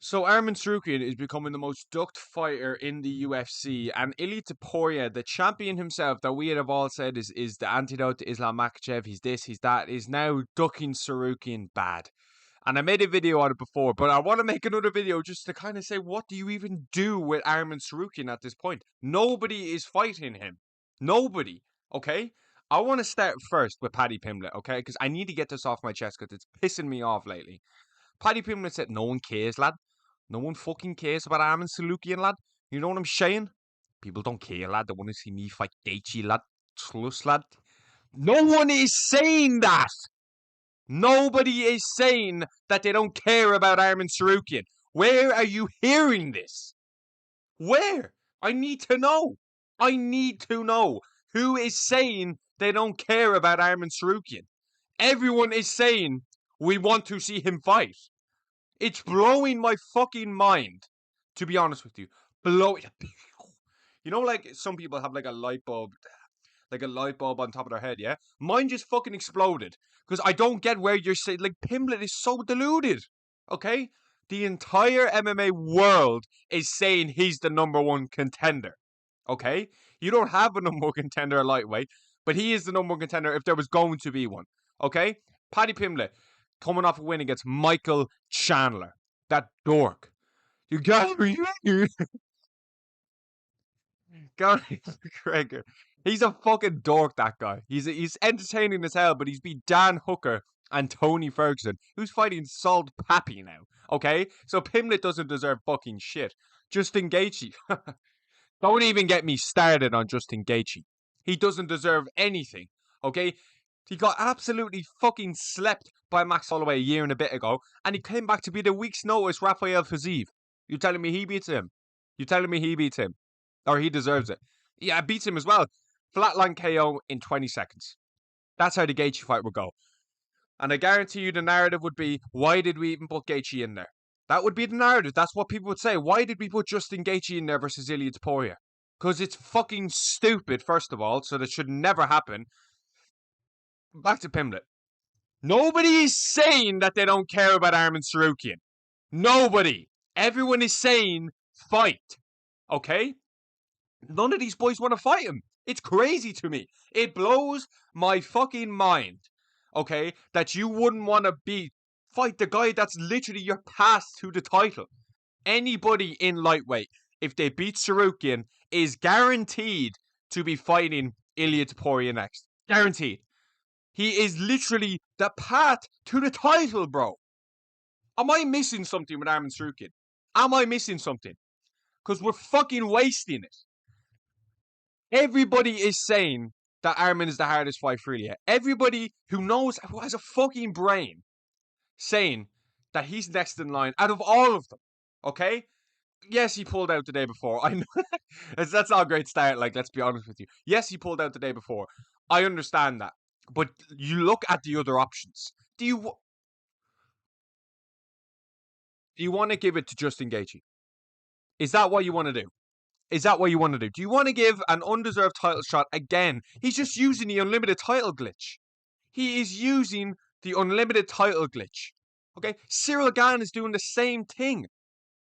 So Arman Tsarukyan is becoming the most ducked fighter in the UFC, and Ilia Topuria, the champion himself that we have all said is the antidote to Islam Makhachev, he's this, he's that, is now ducking Tsarukyan bad. And I made a video on it before, but I want to make another video just to kind of say, what do you even do with Arman Tsarukyan at this point? Nobody is fighting him. Nobody. Okay? I want to start first with Paddy Pimblett, okay? Because I need to get this off my chest because it's pissing me off lately. Paddy Pimblett said, no one cares, lad. No one fucking cares about Arman Tsarukyan, lad. You know what I'm saying? People don't care, lad. They want to see me fight Gaethje, lad. Trust, lad. No one is saying that. Nobody is saying that they don't care about Arman Tsarukyan. Where are you hearing this? Where? I need to know. I need to know. Who is saying they don't care about Arman Tsarukyan? Everyone is saying we want to see him fight. It's blowing my fucking mind, to be honest with you. Blowing. You know, like some people have like a light bulb on top of their head, yeah? Mine just fucking exploded. Because I don't get where you're saying, like, Pimblett is so deluded, okay? The entire MMA world is saying he's the number one contender, okay? You don't have a number one contender at lightweight, but he is the number one contender if there was going to be one, okay? Paddy Pimblett, coming off a win against Michael Chandler, that dork. You got me. Gary McGregor. He's a fucking dork, that guy. He's entertaining as hell, but he's beat Dan Hooker and Tony Ferguson, who's fighting Salt Pappy now. Okay? So Pimblett doesn't deserve fucking shit. Justin Gaethje. Don't even get me started on Justin Gaethje. He doesn't deserve anything. Okay? He got absolutely fucking slept by Max Holloway a year and a bit ago, and he came back to be the week's notice Rafael Fiziev. You telling me he beats him? You telling me he beats him? Or he deserves it? Yeah, beats him as well. Flatline KO in 20 seconds. That's how the Gaethje fight would go. And I guarantee you the narrative would be, why did we even put Gaethje in there? That would be the narrative. That's what people would say. Why did we put Justin Gaethje in there versus Ilia Topuria? Because it's fucking stupid, first of all, so that should never happen. Back to Pimblett. Nobody is saying that they don't care about Arman Tsarukyan. Nobody. Everyone is saying fight. Okay? None of these boys want to fight him. It's crazy to me. It blows my fucking mind. Okay? That you wouldn't want to fight the guy that's literally your path to the title. Anybody in lightweight, if they beat Tsarukyan, is guaranteed to be fighting Ilia Topuria next. Guaranteed. He is literally the path to the title, bro. Am I missing something with Arman Tsarukyan? Am I missing something? Because we're fucking wasting it. Everybody is saying that Arman is the hardest fight for Ilya. Everybody who has a fucking brain, saying that he's next in line out of all of them. Okay? Yes, he pulled out the day before. I know that's not a great start. Like, let's be honest with you. Yes, he pulled out the day before. I understand that, but you look at the other options. Do you want to give it to Justin Gaethje? Is that what you want to do? Is that what you want to do? Do you want to give an undeserved title shot again? He's just using the unlimited title glitch. He is using the unlimited title glitch. Okay? Cyril Gane is doing the same thing.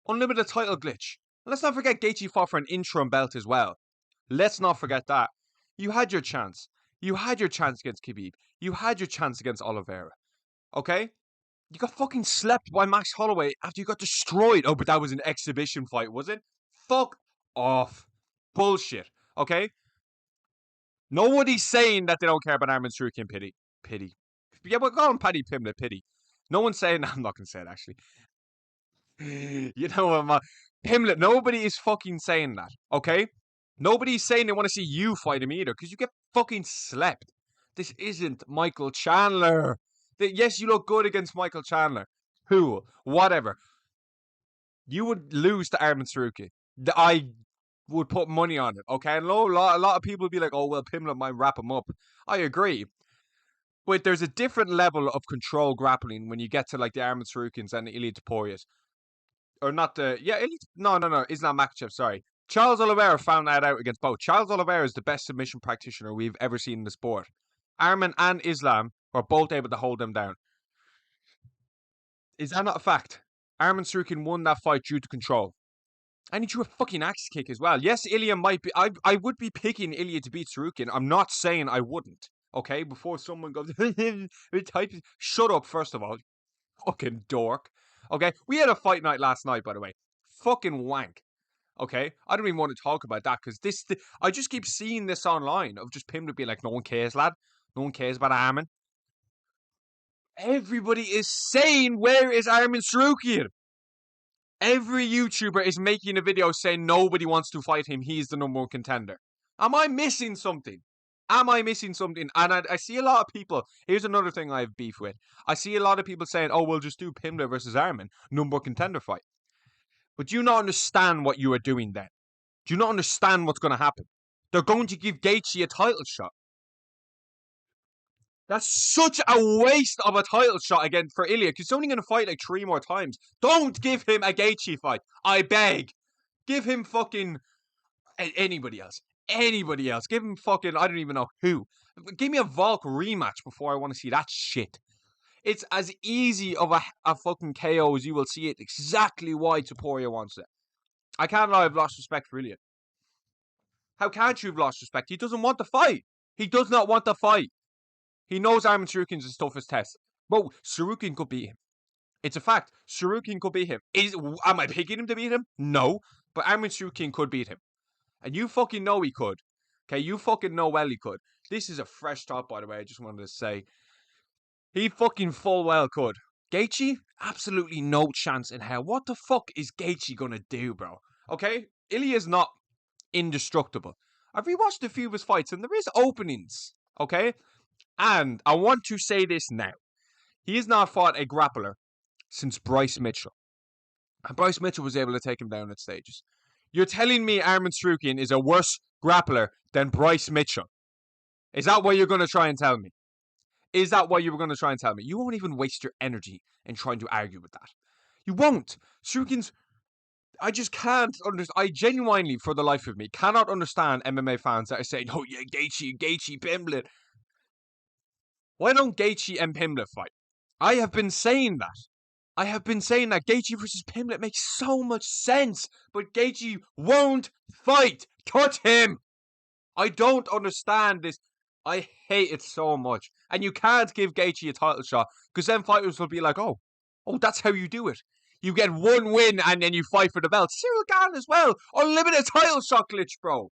Unlimited title glitch. And let's not forget Gaethje fought for an interim belt as well. Let's not forget that. You had your chance. You had your chance against Khabib. You had your chance against Oliveira. Okay? You got fucking slept by Max Holloway after you got destroyed. Oh, but that was an exhibition fight, was it? Fuck off. Bullshit. Okay? Nobody's saying that they don't care about Arman Tsarukyan. Pity. Yeah, we're calling Paddy Pimblett pity. No one's saying I'm not gonna say it actually. You know what, Pimblett, nobody is fucking saying that, okay? Nobody's saying they want to see you fight him either, because you get fucking slept. This isn't Michael Chandler. Yes, you look good against Michael Chandler. Cool. Whatever. You would lose to Arman Tsarukyan. I would put money on it, okay? And a lot of people would be like, oh, well, Pimblett might wrap him up. I agree. But there's a different level of control grappling when you get to like the Arman Tsarukyans and the Ilia Topurias. Or not the... Yeah, no. Islam Makhachev, sorry. Charles Oliveira found that out against both. Charles Oliveira is the best submission practitioner we've ever seen in the sport. Arman and Islam were both able to hold them down. Is that not a fact? Arman Tsarukyan won that fight due to control. And he drew a fucking axe kick as well. Yes, Ilya might be. I would be picking Ilya to beat Tsarukyan. I'm not saying I wouldn't. Okay, before someone goes, shut up. First of all, fucking dork. Okay, we had a fight night last night, by the way. Fucking wank. Okay, I don't even want to talk about that because I just keep seeing this online of just Pimlet being like, no one cares, lad. No one cares about Arman. Everybody is saying, where is Arman Tsarukyan? Every YouTuber is making a video saying nobody wants to fight him. He's the number one contender. Am I missing something? Am I missing something? And I see a lot of people. Here's another thing I have beef with. I see a lot of people saying, oh, we'll just do Pimlet versus Arman. Number one contender fight. But do you not understand what you are doing then? Do you not understand what's going to happen? They're going to give Gaethje a title shot. That's such a waste of a title shot again for Ilya, because he's only going to fight like 3 more times. Don't give him a Gaethje fight. I beg. Give him fucking anybody else. Anybody else. Give him fucking, I don't even know who. Give me a Volk rematch before I want to see that shit. It's as easy of a fucking KO as you will see it. Exactly why Topuria wants it. I can't lie, I've lost respect for Ilya. How can't you have lost respect? He doesn't want the fight. He does not want the fight. He knows Arman Tsarukyan's his toughest test. Bro, Tsarukyan could beat him. It's a fact. Tsarukyan could beat him. Am I picking him to beat him? No. But Arman Tsarukyan could beat him. And you fucking know he could. Okay, you fucking know well he could. This is a fresh thought, by the way. I just wanted to say. He fucking full well could. Gaethje? Absolutely no chance in hell. What the fuck is Gaethje gonna do, bro? Okay? Ilya's not indestructible. I've rewatched a few of his fights and there is openings. Okay? And I want to say this now. He has not fought a grappler since Bryce Mitchell. And Bryce Mitchell was able to take him down at stages. You're telling me Arman Tsarukyan is a worse grappler than Bryce Mitchell? Is that what you're going to try and tell me? Is that what you were going to try and tell me? You won't even waste your energy in trying to argue with that. You won't. Tsarukyan's... I just can't understand. I genuinely, for the life of me, cannot understand MMA fans that are saying, oh yeah, Gaethje, Pimblett. Why don't Gaethje and Pimblett fight? I have been saying that. Gaethje versus Pimblett makes so much sense, but Gaethje won't fight. Cut him. I don't understand this. I hate it so much. And you can't give Gaethje a title shot, because then fighters will be like, oh, that's how you do it. You get one win and then you fight for the belt. Cyril Gane as well. Unlimited title shot glitch, bro.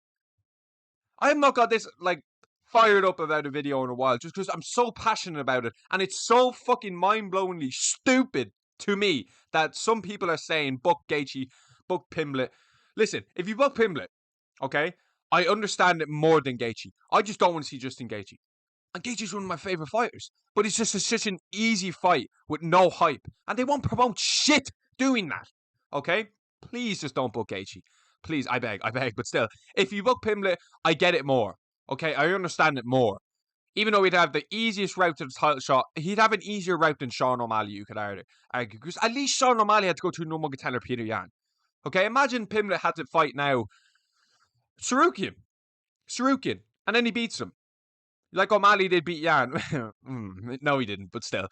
I have not got this, like, fired up about a video in a while, just because I'm so passionate about it. And it's so fucking mind-blowingly stupid to me that some people are saying, book Gaethje, book Pimblett. Listen, if you book Pimblett, okay, I understand it more than Gaethje. I just don't want to see Justin Gaethje. And Gaethje's one of my favourite fighters. But it's just such an easy fight with no hype. And they won't promote shit doing that. Okay? Please just don't book Gaethje. Please, I beg. But still, if you book Pimblett, I get it more. Okay? I understand it more. Even though he'd have the easiest route to the title shot, he'd have an easier route than Sean O'Malley, you could argue. Because at least Sean O'Malley had to go to number one contender Peter Yan. Okay? Imagine Pimblett had to fight now Tsarukyan. And then he beats him. Like O'Malley did beat Yan. No, he didn't, but still.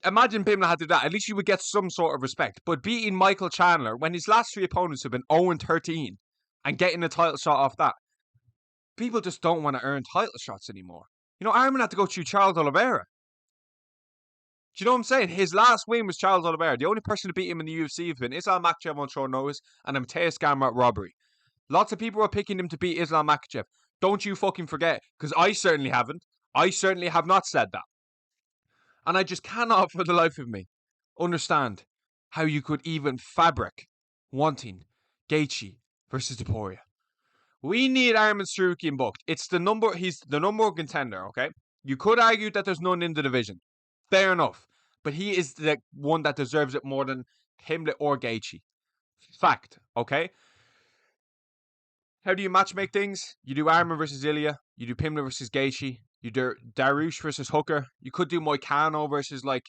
Imagine Pimblett had to do that. At least you would get some sort of respect. But beating Michael Chandler, when his last 3 opponents have been 0-13, and getting a title shot off that, people just don't want to earn title shots anymore. You know, Arman had to go through Charles Oliveira. Do you know what I'm saying? His last win was Charles Oliveira. The only person to beat him in the UFC has been Islam Makhachev on short notice and Mateus Gamrot at robbery. Lots of people are picking him to beat Islam Makhachev. Don't you fucking forget, because I certainly haven't. I certainly have not said that. And I just cannot, for the life of me, understand how you could even fabric wanting Gaethje versus Topuria. We need Arman Tsarukyan booked. He's the number one contender, okay? You could argue that there's none in the division. Fair enough. But he is the one that deserves it more than Pimblett or Gaethje. Fact, okay? How do you matchmake things? You do Arman versus Ilya. You do Pimblett versus Gaethje. You do Dariush versus Hooker. You could do Moicano versus, like,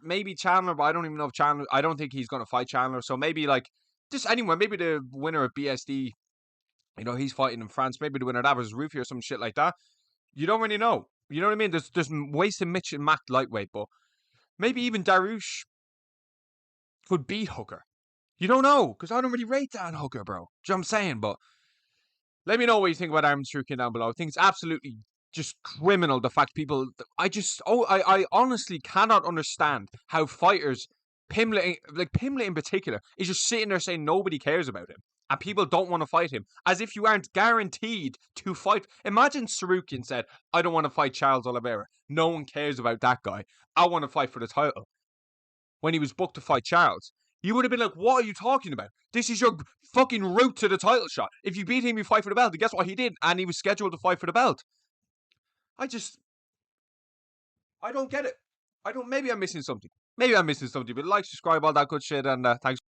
maybe Chandler, but I don't even know if Chandler... I don't think he's going to fight Chandler. So maybe, like, just anyone. Maybe the winner of BSD, you know, he's fighting in France. Maybe the winner of that versus Rufy or some shit like that. You don't really know. You know what I mean? There's ways to Mitch and Mac lightweight, but maybe even Dariush could beat Hooker. You don't know, because I don't really rate Dan Hooker, bro. Do you know what I'm saying? But let me know what you think about Arman Tsarukyan down below. I think it's absolutely just criminal, the fact people... I honestly cannot understand how fighters, Pimlet in particular, is just sitting there saying nobody cares about him. And people don't want to fight him. As if you aren't guaranteed to fight. Imagine Tsarukyan said, I don't want to fight Charles Oliveira. No one cares about that guy. I want to fight for the title. When he was booked to fight Charles, you would have been like, what are you talking about? This is your fucking route to the title shot. If you beat him, you fight for the belt. And guess what? He did. And he was scheduled to fight for the belt. I don't get it. Maybe I'm missing something. But like, subscribe, all that good shit. And thanks.